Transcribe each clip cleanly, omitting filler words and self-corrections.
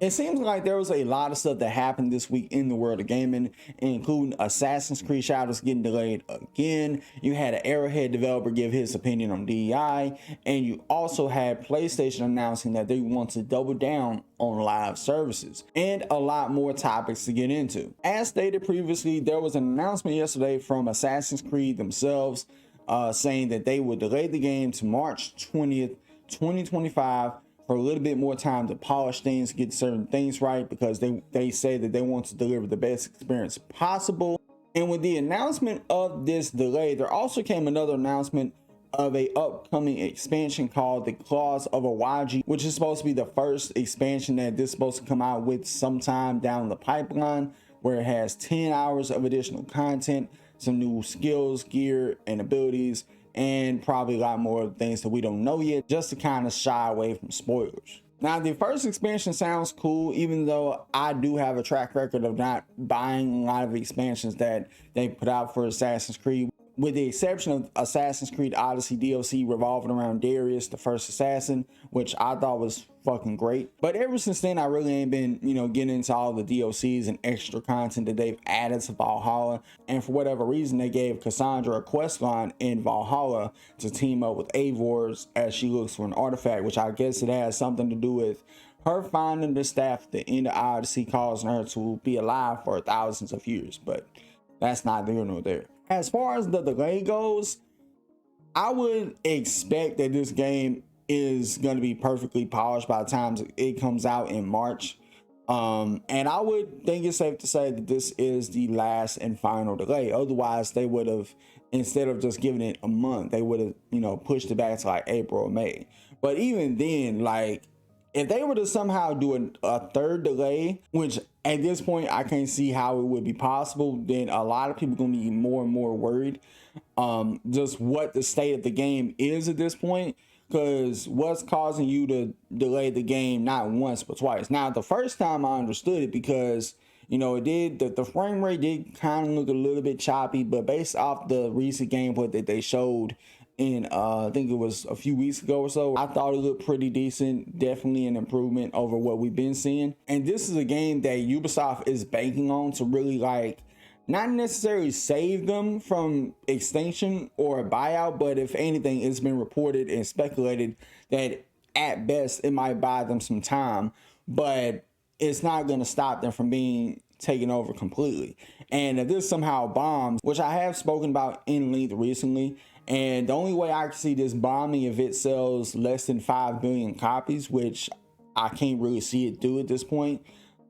It seems like there was a lot of stuff that happened this week in the world of gaming, including Assassin's Creed Shadows getting delayed again. You had an Arrowhead developer give his opinion on DEI, and you also had PlayStation announcing that they want to double down on live services, and a lot more topics to get into. As stated previously, there was an announcement yesterday from Assassin's Creed themselves saying that they would delay the game to March 20th, 2025 for a little bit more time to polish things, get certain things right, because they say that they want to deliver the best experience possible. And with the announcement of this delay, there also came another announcement of a upcoming expansion called the Claws of Awaji, which is supposed to be the first expansion that this is supposed to come out with sometime down the pipeline, where it has 10 hours of additional content, some new skills, gear, and abilities, and probably a lot more things that we don't know yet, just to kind of shy away from spoilers. Now, the first expansion sounds cool, even though I do have a track record of not buying a lot of expansions that they put out for Assassin's Creed, with the exception of Assassin's Creed Odyssey DLC revolving around Darius, the first assassin, which I thought was fucking great. But ever since then, I really ain't been, getting into all the DLCs and extra content that they've added to Valhalla. And for whatever reason, they gave Cassandra a quest line in Valhalla to team up with Eivor as she looks for an artifact, which I guess it has something to do with her finding the staff at the end of Odyssey, causing her to be alive for thousands of years. But that's not there nor there. As far as the delay goes, I would expect that this game is going to be perfectly polished by the time it comes out in March. And I would think it's safe to say that this is the last and final delay. Otherwise, they would have, instead of just giving it a month, they would have, pushed it back to like April or May. But even then, like, if they were to somehow do a third delay, which at this point I can't see how it would be possible, then a lot of people are going to be more and more worried just what the state of the game is at this point. Because what's causing you to delay the game not once but twice? Now, the first time I understood it, because it did, the frame rate did kind of look a little bit choppy, but based off the recent gameplay that they showed in I think it was a few weeks ago or so, I thought it looked pretty decent. Definitely an improvement over what we've been seeing. And this is a game that Ubisoft is banking on to really, like, not necessarily save them from extinction or a buyout, but if anything, it's been reported and speculated that at best it might buy them some time, but it's not going to stop them from being taken over completely. And if this somehow bombs, which I have spoken about in length recently, and the only way I can see this bombing if it sells less than 5 billion copies, which I can't really see it do at this point,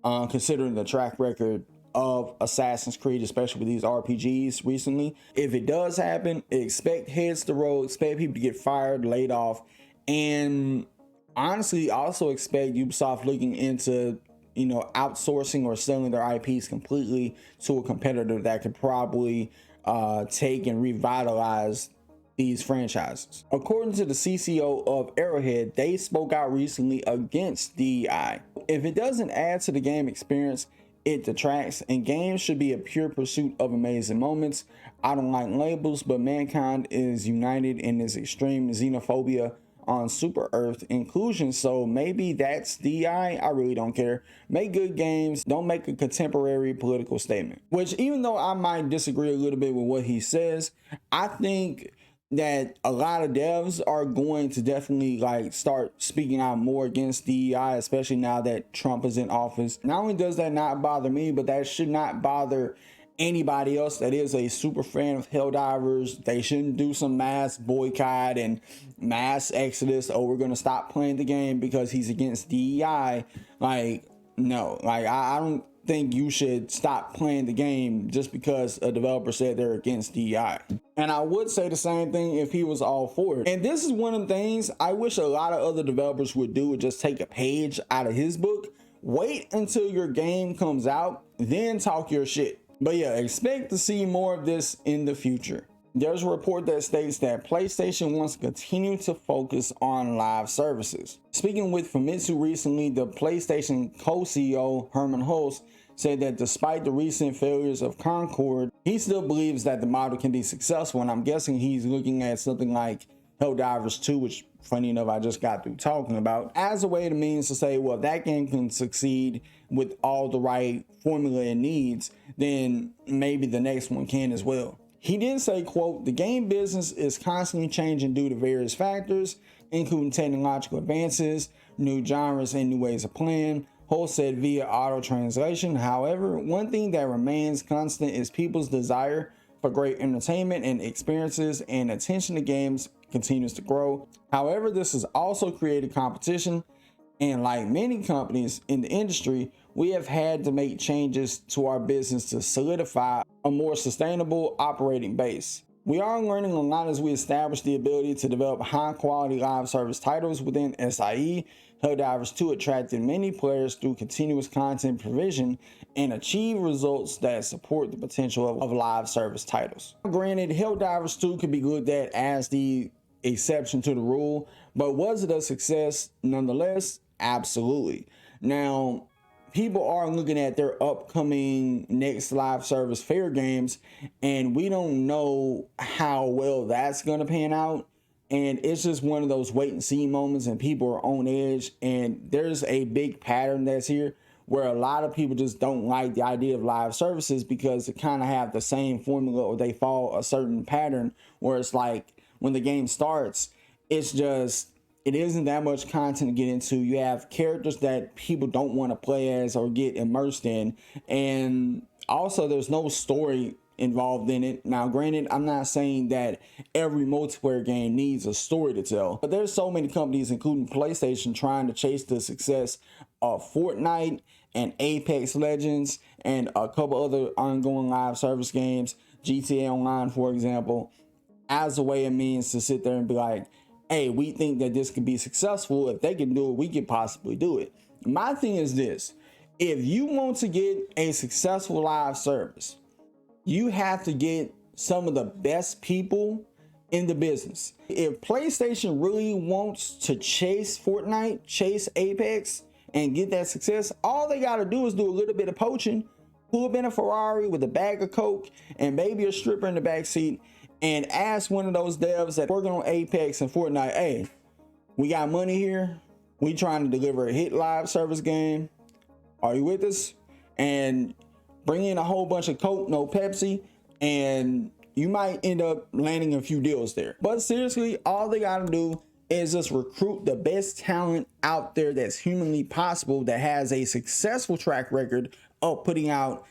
considering the track record of Assassin's Creed, especially with these RPGs recently. If it does happen, expect heads to roll, expect people to get fired, laid off, and honestly also expect Ubisoft looking into outsourcing or selling their IPs completely to a competitor that could probably take and revitalize these franchises. According to the CCO of Arrowhead, they spoke out recently against DEI. If it doesn't add to the game experience, it detracts, and games should be a pure pursuit of amazing moments. I don't like labels, but mankind is united in this extreme xenophobia on Super Earth inclusion, so maybe that's DEI. I really don't care. Make good games, don't make a contemporary political statement. Which, even though I might disagree a little bit with what he says, I think that a lot of devs are going to definitely start speaking out more against DEI, especially now that Trump is in office. Not only does that not bother me, but that should not bother anybody else that is a super fan of Helldivers. They shouldn't do some mass boycott and mass exodus. Oh, we're gonna stop playing the game because he's against DEI. No, I don't think you should stop playing the game just because a developer said they're against DEI. And I would say the same thing if he was all for it. And this is one of the things I wish a lot of other developers would do, would just take a page out of his book. Wait until your game comes out, then talk your shit. But yeah, expect to see more of this in the future. There's a report that states that PlayStation wants to continue to focus on live services. Speaking with Famitsu recently, the PlayStation co-CEO Herman Hulst said that despite the recent failures of Concord, he still believes that the model can be successful, and I'm guessing he's looking at something like Helldivers 2, which funny enough I just got through talking about, as a way to means to say, well, if that game can succeed with all the right formula it needs, then maybe the next one can as well. He did say, quote, the game business is constantly changing due to various factors, including technological advances, new genres, and new ways of playing, wholesale via auto translation. However, one thing that remains constant is people's desire for great entertainment and experiences, and attention to games continues to grow. However, this has also created competition, and like many companies in the industry, we have had to make changes to our business to solidify a more sustainable operating base. We are learning a lot as we establish the ability to develop high quality live service titles within SIE. Helldivers 2 attracted many players through continuous content provision and achieve results that support the potential of live service titles. Granted, Helldivers 2 could be looked at as the exception to the rule, but was it a success nonetheless? Absolutely. Now, people are looking at their upcoming next live service fair games, and we don't know how well that's going to pan out. And it's just one of those wait and see moments, and people are on edge. And there's a big pattern that's here where a lot of people just don't like the idea of live services because they kind of have the same formula, or they follow a certain pattern where it's like when the game starts, it isn't that much content to get into. You have characters that people don't want to play as or get immersed in. And also there's no story involved in it. Now, granted, I'm not saying that every multiplayer game needs a story to tell, but there's so many companies, including PlayStation, trying to chase the success of Fortnite and Apex Legends and a couple other ongoing live service games, GTA Online, for example, as a way of means to sit there and be like, hey, we think that this could be successful. If they can do it, we could possibly do it. My thing is this: if you want to get a successful live service, you have to get some of the best people in the business. If PlayStation really wants to chase Fortnite, chase Apex, and get that success, all they got to do is do a little bit of poaching, pull up in a Ferrari with a bag of Coke and maybe a stripper in the back seat, and ask one of those devs that working on Apex and Fortnite, hey, we got money here. We trying to deliver a hit live service game. Are you with us? And bring in a whole bunch of Coke, no Pepsi, and you might end up landing a few deals there. But seriously, all they got to do is just recruit the best talent out there that's humanly possible, that has a successful track record of putting out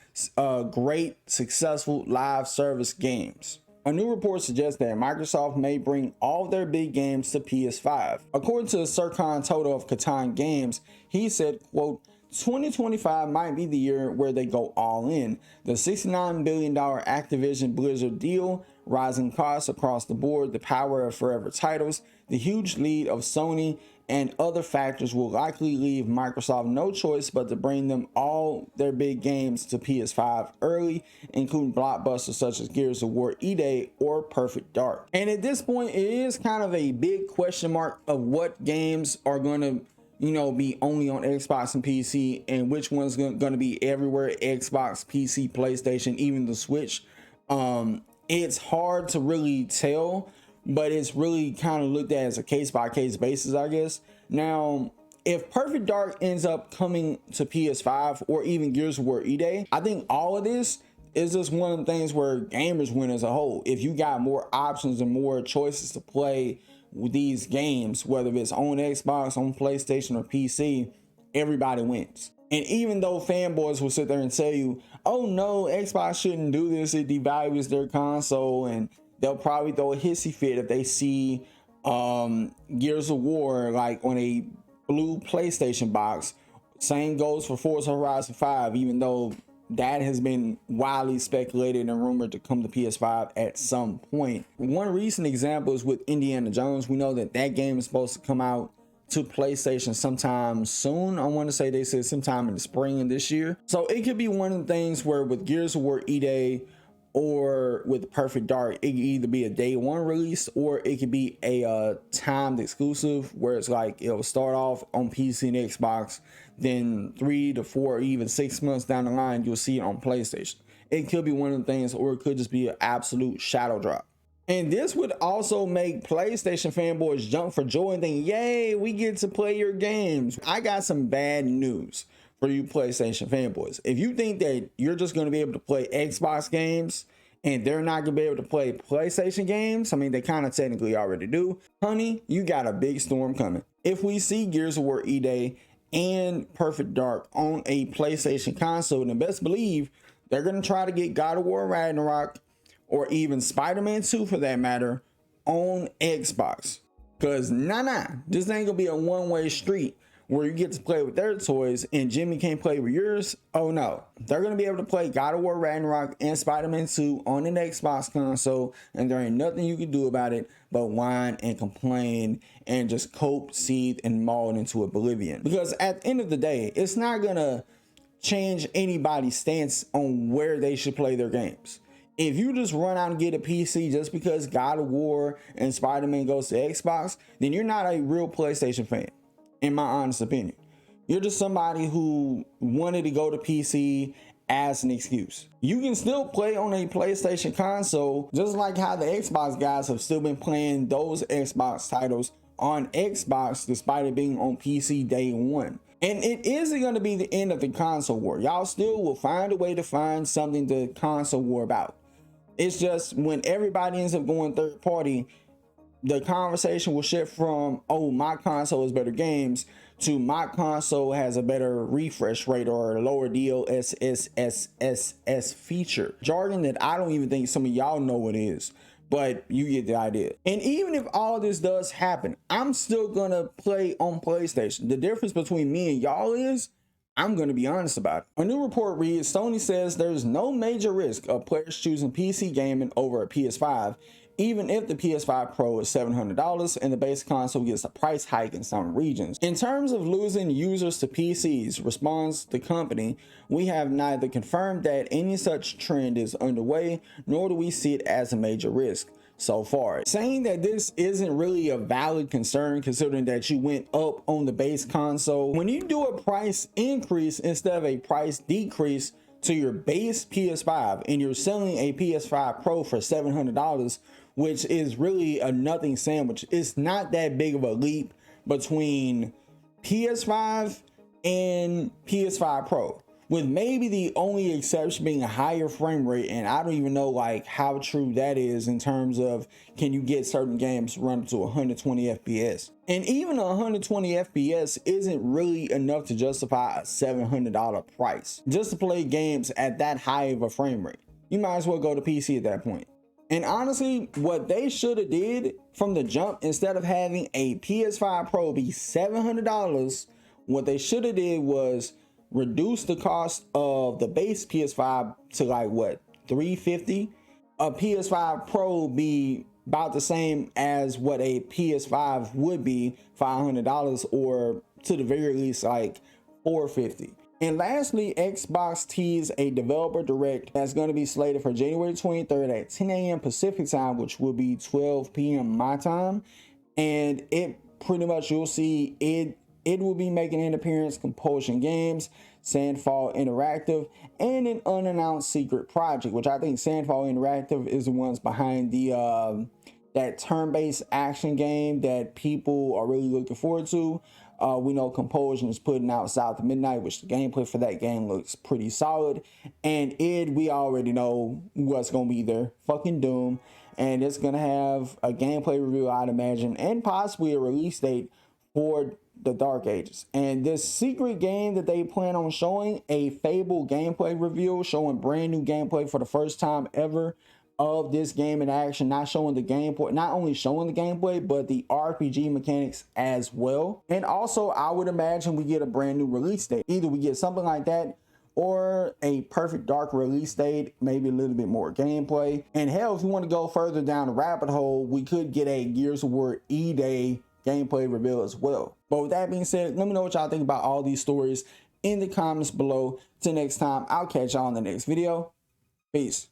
great, successful live service games. A new report suggests that Microsoft may bring all their big games to PS5. According to Serkan Toto of Catan Games, he said, quote, 2025 might be the year where they go all in. The $69 billion Activision Blizzard deal, rising costs across the board, the power of forever titles, the huge lead of Sony, and other factors will likely leave Microsoft no choice but to bring them all their big games to PS5 early, including blockbusters such as Gears of War E-Day or Perfect Dark. And at this point, it is kind of a big question mark of what games are going to be only on Xbox and PC, and which one's going to be everywhere: Xbox, PC, PlayStation, even the Switch. It's hard to really tell, but it's really kind of looked at as a case-by-case basis, I guess. Now, if Perfect Dark ends up coming to PS5 or even Gears of War E-Day, I think all of this is just one of the things where gamers win as a whole. If you got more options and more choices to play with these games, whether it's on Xbox, on PlayStation, or PC, everybody wins. And even though fanboys will sit there and tell you, oh no, Xbox shouldn't do this, it devalues their console, and they'll probably throw a hissy fit if they see Gears of War like on a blue PlayStation box. Same goes for Forza Horizon 5, even though that has been widely speculated and rumored to come to PS5 at some point. One recent example is with Indiana Jones. We know that that game is supposed to come out to PlayStation sometime soon. I want to say they said sometime in the spring of this year. So it could be one of the things where with Gears of War E-Day or with Perfect Dark, it could either be a day one release or it could be a timed exclusive where it's like it'll start off on PC and Xbox, then 3 to 4 or even 6 months down the line you'll see it on PlayStation. It could be one of the things, or it could just be an absolute shadow drop. And this would also make PlayStation fanboys jump for joy and think, yay, we get to play your games. I got some bad news for you PlayStation fanboys. If you think that you're just going to be able to play Xbox games and they're not going to be able to play PlayStation games, I mean, they kind of technically already do, honey, you got a big storm coming. If we see Gears of War E-Day and Perfect Dark on a PlayStation console, then best believe they're going to try to get God of War Ragnarok or even Spider-Man 2 for that matter on Xbox. Because this ain't gonna be a one-way street where you get to play with their toys and Jimmy can't play with yours. Oh no, they're gonna be able to play God of War Ragnarok and Spider-Man 2 on an Xbox console, and there ain't nothing you can do about it but whine and complain and just cope, seethe, and maul into oblivion. Because at the end of the day, it's not gonna change anybody's stance on where they should play their games. If you just run out and get a PC just because God of War and Spider-Man goes to Xbox, then you're not a real PlayStation fan, in my honest opinion. You're just somebody who wanted to go to PC as an excuse. You can still play on a PlayStation console, just like how the Xbox guys have still been playing those Xbox titles on Xbox despite it being on PC day one. And it isn't going to be the end of the console war. Y'all still will find a way to find something to console war about. It's just when everybody ends up going third party, the conversation will shift from, oh, my console has better games, to my console has a better refresh rate or a lower DLSS feature. Jargon that I don't even think some of y'all know what it is, but you get the idea. And even if all this does happen, I'm still gonna play on PlayStation. The difference between me and y'all is, I'm going to be honest about it. A new report reads, Sony says there's no major risk of players choosing PC gaming over a PS5, even if the PS5 Pro is $700 and the base console gets a price hike in some regions. In terms of losing users to PCs, responds the company, we have neither confirmed that any such trend is underway, nor do we see it as a major risk so far. Saying that this isn't really a valid concern considering that you went up on the base console. When you do a price increase instead of a price decrease to your base PS5 and you're selling a PS5 Pro for $700, which is really a nothing sandwich. It's not that big of a leap between PS5 and PS5 Pro, with maybe the only exception being a higher frame rate, and I don't even know like how true that is in terms of can you get certain games run to 120 FPS. And even 120 FPS isn't really enough to justify a $700 price just to play games at that high of a frame rate. You might as well go to PC at that point. And honestly, what they should have did from the jump, instead of having a PS5 Pro be $700, what they should have did was reduce the cost of the base PS5 to like what, $350? A PS5 Pro be about the same as what a PS5 would be, $500, or to the very least like $450. And lastly, Xbox teased a developer direct that's going to be slated for January 23rd at 10 a.m. Pacific time, which will be 12 p.m. my time. And it pretty much, you'll see it will be making an appearance Compulsion Games, Sandfall Interactive, and an unannounced secret project, which I think Sandfall Interactive is the ones behind the that turn-based action game that people are really looking forward to. We know Compulsion is putting out South of Midnight, which the gameplay for that game looks pretty solid. And we already know what's going to be there. Fucking Doom. And it's going to have a gameplay review, I'd imagine, and possibly a release date for the Dark Ages. And this secret game that they plan on showing, a Fable gameplay review, showing brand new gameplay for the first time ever of this game in action, not showing the gameplay, not only showing the gameplay, but the RPG mechanics as well. And also, I would imagine we get a brand new release date. Either we get something like that or a Perfect Dark release date, maybe a little bit more gameplay. And hell, if you want to go further down the rabbit hole, we could get a Gears of War E-Day gameplay reveal as well. But with that being said, let me know what y'all think about all these stories in the comments below. Till next time, I'll catch y'all in the next video. Peace.